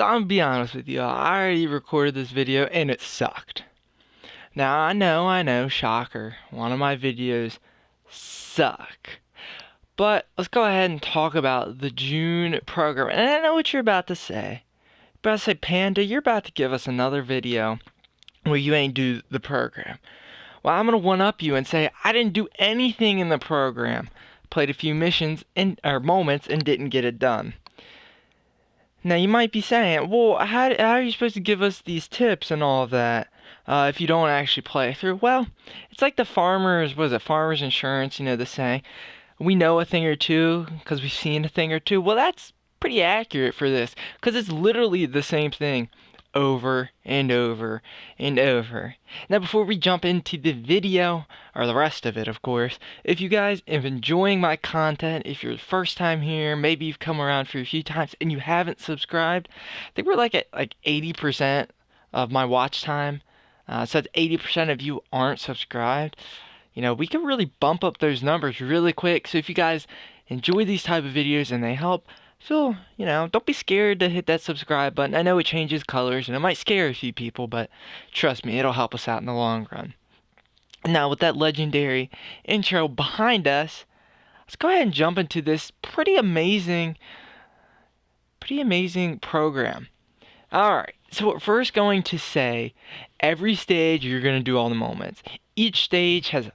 So I'm gonna be honest with you, I already recorded this video and it sucked. Now I know, shocker, one of my videos suck. But let's go ahead and talk about the June program. And I know what you're about to say. You're about to say, Panda, you're about to give us another video where you ain't do the program. Well, I'm gonna one up you and say I didn't do anything in the program. Played a few missions or moments and didn't get it done. Now you might be saying, well, how are you supposed to give us these tips and all of that if you don't actually play through? Well, it's like the farmers, farmers insurance, the saying, we know a thing or two because we've seen a thing or two. Well, that's pretty accurate for this because it's literally the same thing over and over and over. Now, before we jump into the video, or the rest of it, of course, if you guys are enjoying my content, if you're the first time here, maybe you've come around for a few times and you haven't subscribed, I think we're at 80% of my watch time. So that's 80% of you aren't subscribed. We can really bump up those numbers really quick. So if you guys enjoy these type of videos and they help, don't be scared to hit that subscribe button. I know it changes colors and it might scare a few people, but trust me, it'll help us out in the long run. Now, with that legendary intro behind us, let's go ahead and jump into this pretty amazing program. Alright, so we're first going to say, every stage you're going to do all the moments. Each stage has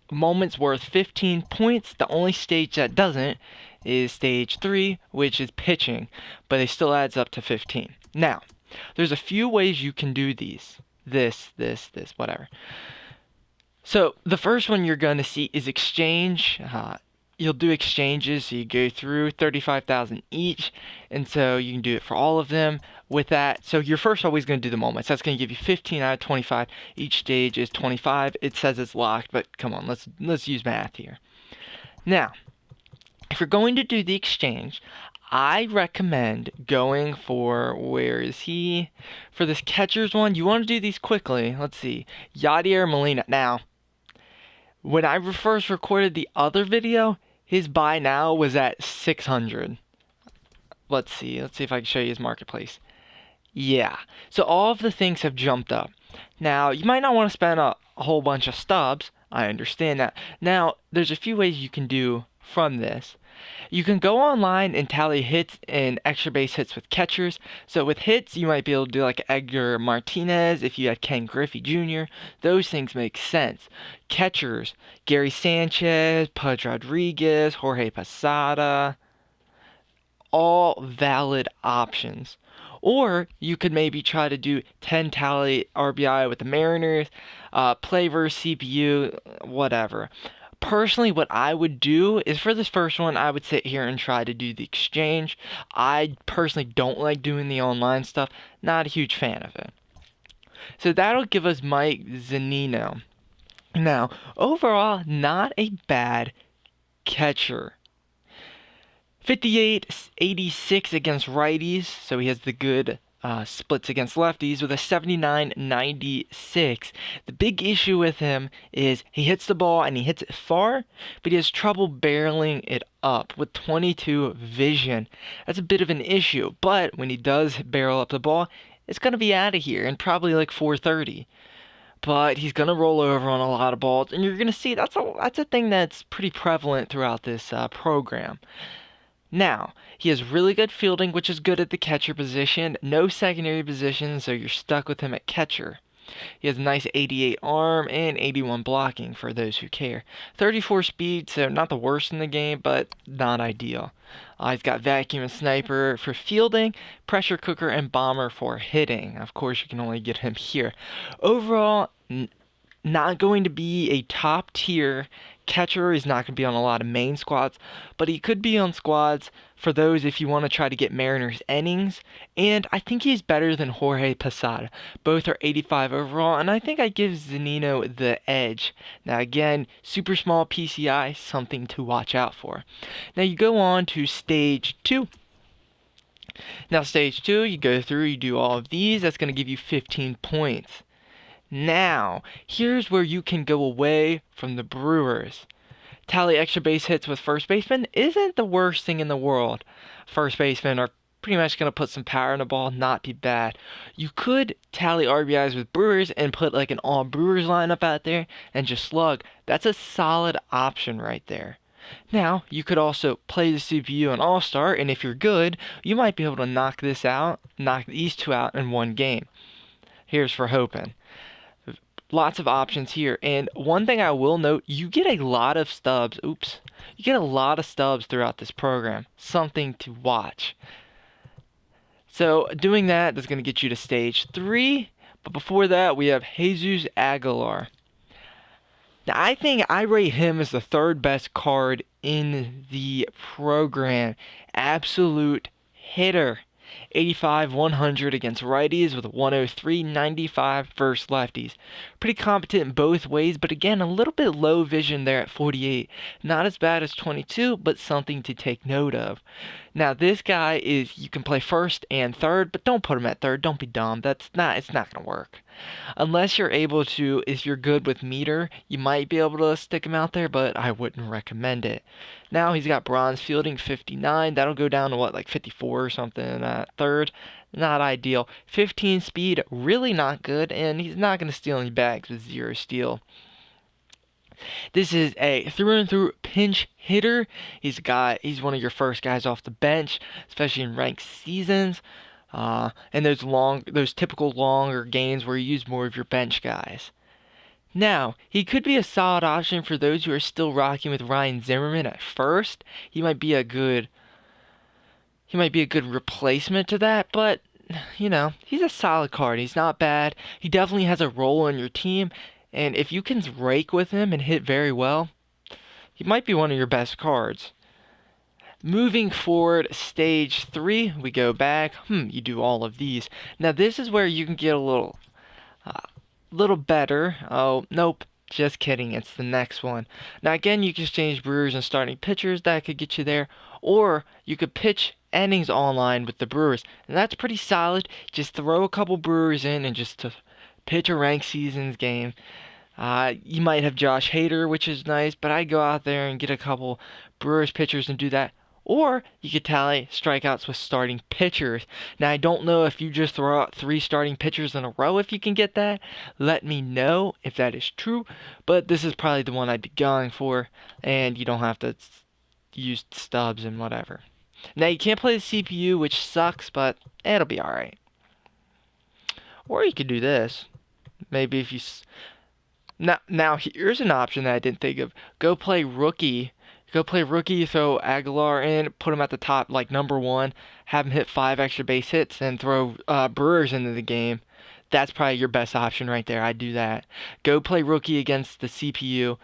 moments worth 15 points. The only stage that doesn't is stage 3, which is pitching, but it still adds up to 15. Now, there's a few ways you can do these. This, whatever. So, the first one you're going to see is exchange. You'll do exchanges, so you go through 35,000 each, and so you can do it for all of them. With that, so you're first always going to do the moments. That's going to give you 15 out of 25. Each stage is 25. It says it's locked, but come on, let's use math here. Now, if you're going to do the exchange, I recommend going for, where is he? For this catcher's one, you want to do these quickly. Let's see, Yadier Molina. Now, when I first recorded the other video, his buy now was at 600. Let's see if I can show you his marketplace. Yeah, so all of the things have jumped up. Now, you might not want to spend a whole bunch of stubs. I understand that. Now, there's a few ways you can do from this. You can go online and tally hits and extra base hits with catchers. So with hits, you might be able to do like Edgar Martinez if you had Ken Griffey Jr. Those things make sense. Catchers, Gary Sanchez, Pudge Rodriguez, Jorge Posada, all valid options. Or you could maybe try to do 10 tally RBI with the Mariners, play versus CPU, whatever. Personally, what I would do is for this first one, I would sit here and try to do the exchange. I personally don't like doing the online stuff. Not a huge fan of it. So that'll give us Mike Zunino. Now, overall, not a bad catcher. 58-86 against righties, so he has the good splits against lefties with a 79-96. The big issue with him is he hits the ball and he hits it far, but he has trouble barreling it up with 22 vision. That's a bit of an issue, but when he does barrel up the ball, it's going to be out of here and probably like 430. But he's going to roll over on a lot of balls, and you're going to see that's a thing that's pretty prevalent throughout this program. Now, he has really good fielding, which is good at the catcher position. No secondary position, so you're stuck with him at catcher. He has a nice 88 arm and 81 blocking for those who care. 34 speed, so not the worst in the game, but not ideal. He's got vacuum and sniper for fielding, pressure cooker and bomber for hitting. Of course, you can only get him here. Overall, not going to be a top tier catcher. He's not going to be on a lot of main squads, but he could be on squads for those if you want to try to get Mariners innings. And I think he's better than Jorge Posada. Both are 85 overall, and I think I give Zunino the edge. Now again, super small PCI, something to watch out for. Now you go on to stage 2. Now stage 2, you go through, you do all of these. That's going to give you 15 points. Now, here's where you can go away from the Brewers. Tally extra base hits with first baseman isn't the worst thing in the world. First basemen are pretty much going to put some power in the ball, not be bad. You could tally RBIs with Brewers and put like an all Brewers lineup out there and just slug. That's a solid option right there. Now, you could also play the CPU on All-Star, and if you're good, you might be able to knock these two out in one game. Here's for hoping. Lots of options here, and one thing I will note, you get a lot of stubs. You get a lot of stubs throughout this program. Something to watch. So doing that is going to get you to stage 3, but before that we have Jesus Aguilar. Now I think I rate him as the 3rd best card in the program. Absolute hitter. 85, 100 against righties with 103, 95 versus lefties. Pretty competent both ways, but again, a little bit low vision there at 48. Not as bad as 22, but something to take note of. Now, this guy you can play 1st and 3rd, but don't put him at 3rd. Don't be dumb. It's not going to work. Unless you're able to, if you're good with meter, you might be able to stick him out there, but I wouldn't recommend it. Now he's got bronze fielding, 59. That'll go down to like 54 or something at 3rd. Not ideal. 15 speed, really not good, and he's not going to steal any bags with 0 steal. This is a through and through pinch hitter. He's one of your first guys off the bench, especially in ranked seasons. And those typical longer games where you use more of your bench guys. Now, he could be a solid option for those who are still rocking with Ryan Zimmerman at 1st. He might be a good replacement to that, but he's a solid card. He's not bad. He definitely has a role on your team, and if you can rake with him and hit very well, he might be one of your best cards. Moving forward, stage 3, we go back. You do all of these. Now this is where you can get a little better. Oh, nope. Just kidding. It's the next one. Now again, you can exchange Brewers and starting pitchers. That could get you there. Or you could pitch innings online with the Brewers. And that's pretty solid. Just throw a couple Brewers in and just to pitch a ranked seasons game. You might have Josh Hader, which is nice, but I'd go out there and get a couple Brewers pitchers and do that. Or you could tally strikeouts with starting pitchers. Now, I don't know if you just throw out 3 starting pitchers in a row if you can get that. Let me know if that is true. But this is probably the one I'd be going for. And you don't have to use stubs and whatever. Now, you can't play the CPU, which sucks, but it'll be alright. Or you could do this. Maybe if you... Now, here's an option that I didn't think of. Go play rookie, throw Aguilar in, put him at the top, like number 1, have him hit 5 extra base hits, and throw Brewers into the game. That's probably your best option right there. I'd do that. Go play rookie against the CPU,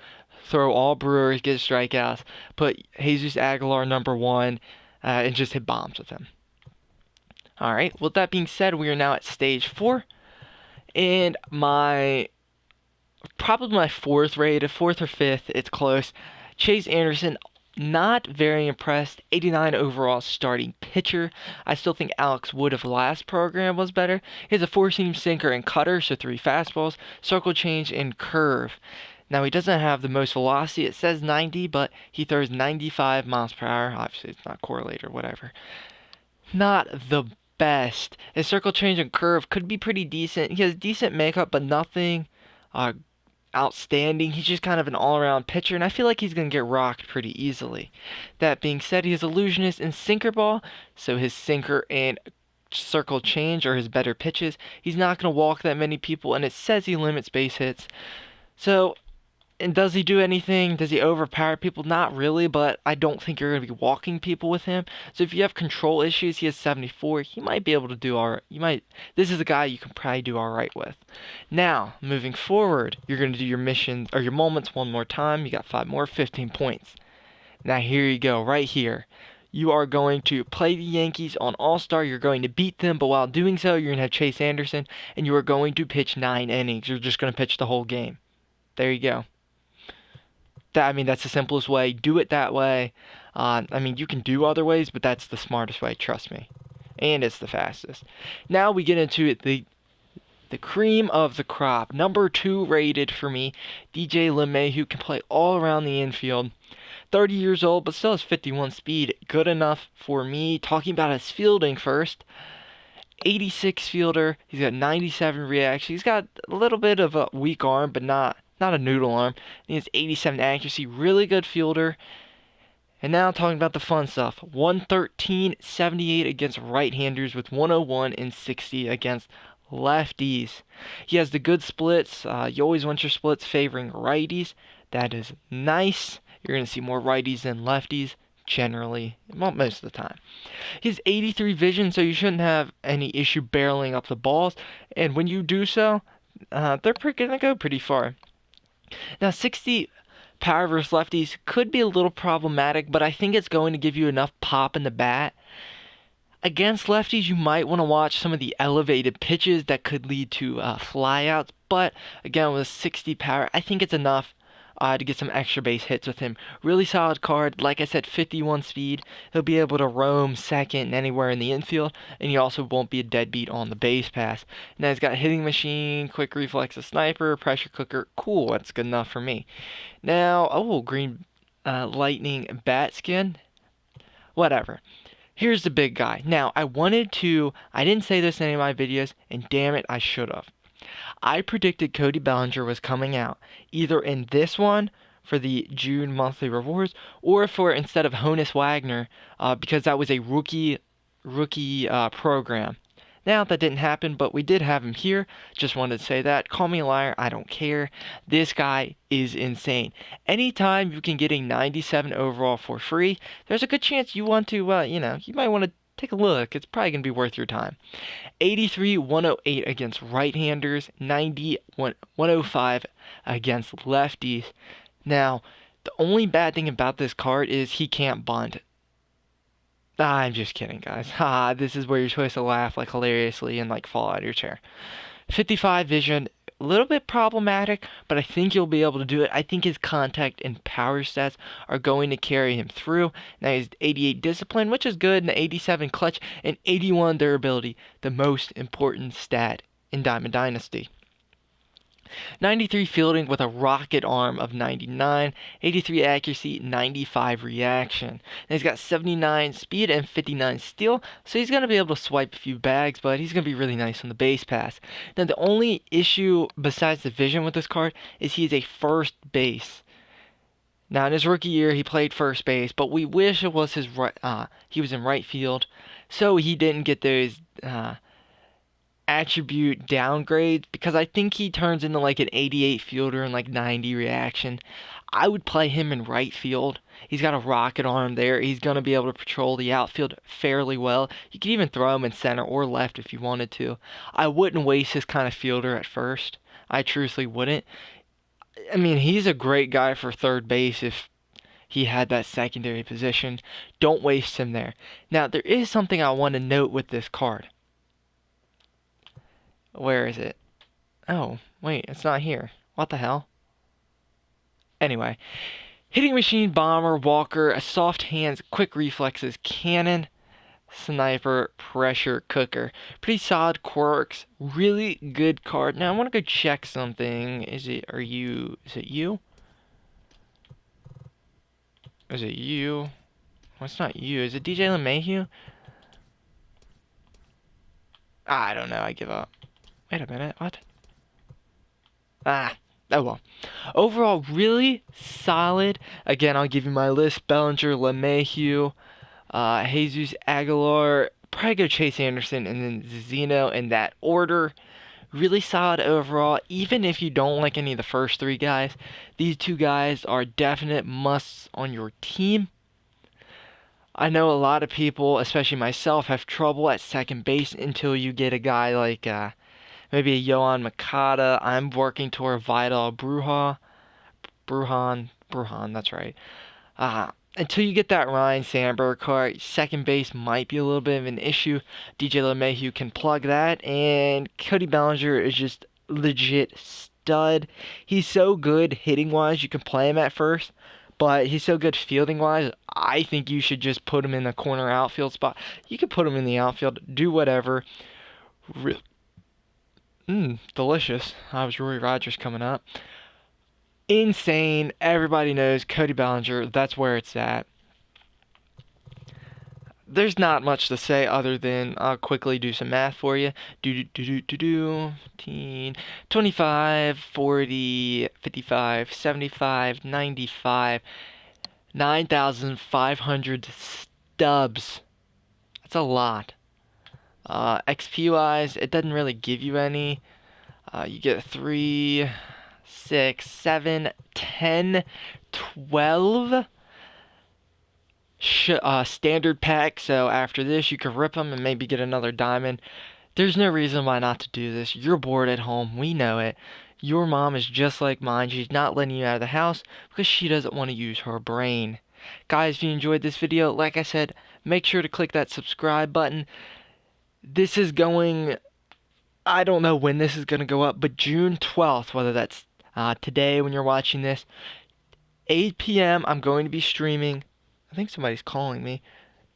throw all Brewers, get strikeouts, put Jesus Aguilar number 1, and just hit bombs with him. Alright, with that being said, we are now at stage 4, and probably my 4th rated, 4th or 5th, it's close. Chase Anderson, not very impressed. 89 overall starting pitcher. I still think Alex Wood of last program was better. He has a 4-seam sinker and cutter, so 3 fastballs, circle change, and curve. Now, he doesn't have the most velocity. It says 90, but he throws 95 miles per hour. Obviously, it's not correlated or whatever. Not the best. His circle change and curve could be pretty decent. He has decent makeup, but nothing outstanding. He's just kind of an all-around pitcher, and I feel like he's going to get rocked pretty easily. That being said, he is illusionist and sinker ball, so his sinker and circle change are his better pitches. He's not going to walk that many people, and it says he limits base hits. So, and does he do anything? Does he overpower people? Not really, but I don't think you're going to be walking people with him. So if you have control issues, he has 74. He might be able to do all right. This is a guy you can probably do all right with. Now, moving forward, you're going to do your missions or your moments one more time. You got 5 more, 15 points. Now here you go, right here. You are going to play the Yankees on All-Star. You're going to beat them, but while doing so, you're going to have Chase Anderson, and you are going to pitch 9 innings. You're just going to pitch the whole game. There you go. That's the simplest way. Do it that way. You can do other ways, but that's the smartest way, trust me. And it's the fastest. Now we get into the cream of the crop. Number 2 rated for me, DJ LeMahieu, who can play all around the infield. 30 years old, but still has 51 speed. Good enough for me. Talking about his fielding first. 86 fielder. He's got 97 reaction. He's got a little bit of a weak arm, but not a noodle arm. He has 87 accuracy. Really good fielder. And now talking about the fun stuff. 113, 78 against right-handers with 101 and 60 against lefties. He has the good splits. You always want your splits favoring righties. That is nice. You're going to see more righties than lefties generally, well, most of the time. He has 83 vision, so you shouldn't have any issue barreling up the balls. And when you do so, they're going to go pretty far. Now, 60 power versus lefties could be a little problematic, but I think it's going to give you enough pop in the bat. Against lefties, you might want to watch some of the elevated pitches that could lead to flyouts, but again, with 60 power, I think it's enough to get some extra base hits with him. Really solid card. Like I said, 51 speed. He'll be able to roam second and anywhere in the infield, and he also won't be a deadbeat on the base pass. Now he's got hitting machine, quick reflex, a sniper, pressure cooker. Cool, that's good enough for me. Now, green lightning bat skin. Whatever. Here's the big guy. Now, I didn't say this in any of my videos, and damn it, I should have. I predicted Cody Bellinger was coming out either in this one for the June monthly rewards or for instead of Honus Wagner because that was a rookie program. Now that didn't happen, but we did have him here. Just wanted to say that. Call me a liar. I don't care. This guy is insane. Anytime you can get a 97 overall for free, there's a good chance you want to, you might want to take a look. It's probably going to be worth your time. 83, 108 against right-handers. 90, 105 against lefties. Now, the only bad thing about this card is he can't bunt. I'm just kidding, guys. This is where you're supposed to laugh like hilariously and like fall out of your chair. 55 vision. A little bit problematic, but I think you'll be able to do it. I think his contact and power stats are going to carry him through. Now he's 88 discipline, which is good, and 87 clutch, and 81 durability, the most important stat in Diamond Dynasty. 93 fielding with a rocket arm of 99, 83 accuracy, 95 reaction. And he's got 79 speed and 59 steal, so he's going to be able to swipe a few bags, but he's going to be really nice on the base pass. Now the only issue besides the vision with this card is he is a first base. Now in his rookie year he played first base, but we wish it was his he was in right field, so he didn't get those attribute downgrades because I think he turns into like an 88 fielder and like 90 reaction. I would play him in right field. He's got a rocket arm there. He's going to be able to patrol the outfield fairly well. You could even throw him in center or left if you wanted to. I wouldn't waste this kind of fielder at first. I truthfully wouldn't. I mean, he's a great guy for third base if he had that secondary position. Don't waste him there. Now, there is something I want to note with this card. Where is it? Oh, wait, it's not here. What the hell? Anyway, hitting machine, bomber, walker, a soft hands, quick reflexes, cannon, sniper, pressure cooker. Pretty solid quirks. Really good card. Now I want to go check something. Is it you? Is it you? Well, it's not you. Is it DJ LeMahieu? I don't know. I give up. Wait a minute, what? Oh well. Overall, really solid. Again, I'll give you my list. Bellinger, LeMahieu, Jesus Aguilar, probably go Chase Anderson, and then Zeno in that order. Really solid overall. Even if you don't like any of the first three guys, these two guys are definite musts on your team. I know a lot of people, especially myself, have trouble at second base until you get a guy like maybe a Yohan Makata. I'm working toward Vidal Brujan, that's right. Until you get that Ryan Sandberg card, second base might be a little bit of an issue. DJ LeMahieu can plug that, and Cody Bellinger is just legit stud. He's so good hitting-wise, you can play him at first, but he's so good fielding-wise, I think you should just put him in the corner outfield spot. You can put him in the outfield, do whatever. Delicious. I was Rory Rogers coming up. insane. Everybody knows Cody Bellinger. That's where it's at. There's not much to say other than I'll quickly do some math for you. 15, 25, 40, 55, 75, 95, 9,500 stubs. That's a lot. XP wise, it doesn't really give you any. You get 3, 6, 7, 10, 12 standard pack. So after this, you could rip them and maybe get another diamond. There's no reason why not to do this. You're bored at home. We know it. Your mom is just like mine. She's not letting you out of the house because she doesn't want to use her brain. Guys, if you enjoyed this video, like I said, make sure to click that subscribe button. This is going, I don't know when this is going to go up, but June 12th, whether that's today when you're watching this, 8 p.m. I'm going to be streaming. I think somebody's calling me.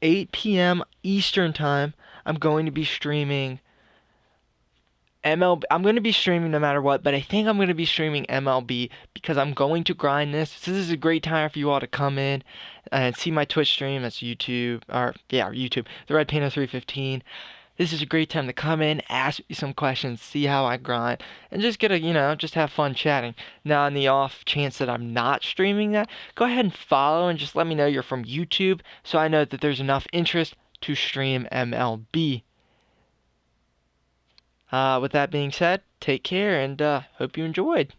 8 p.m. Eastern Time, I'm going to be streaming MLB. I'm going to be streaming no matter what, but I think I'm going to be streaming MLB because I'm going to grind this. So this is a great time for you all to come in and see my Twitch stream. That's YouTube, or yeah, YouTube, the Red Panda 315. This is a great time to come in, ask me some questions, see how I grind, and just get just have fun chatting. Now, in the off chance that I'm not streaming that, go ahead and follow and just let me know you're from YouTube so I know that there's enough interest to stream MLB. With that being said, take care and hope you enjoyed.